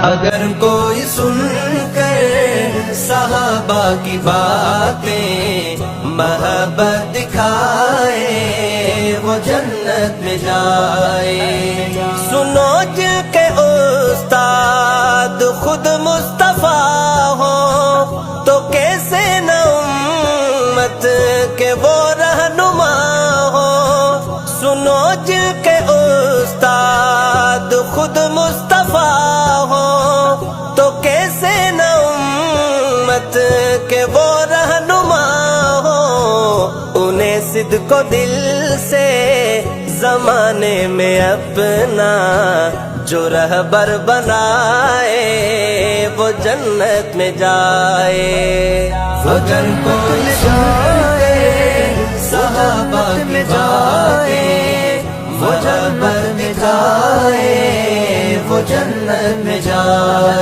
اگر کوئی سن کر صحابہ کی باتیں محبت دکھائے وہ جنت میں جائے. سنو جن کے استاد خود مصطفیٰ ہو تو کیسے نہ امت کے وہ رہنما ہو. سنو جن کے استاد خود مصطفیٰ ہو تو کیسے نہ امت کے وہ رہنما ہو. انہیں صدق و دل سے زمانے میں اپنا جو رہبر بنائے وہ جنت میں جائے. اگر کوئی جائے صحابہ میں جائے وہ رہبر میں جائے وہ جنت میں جائے.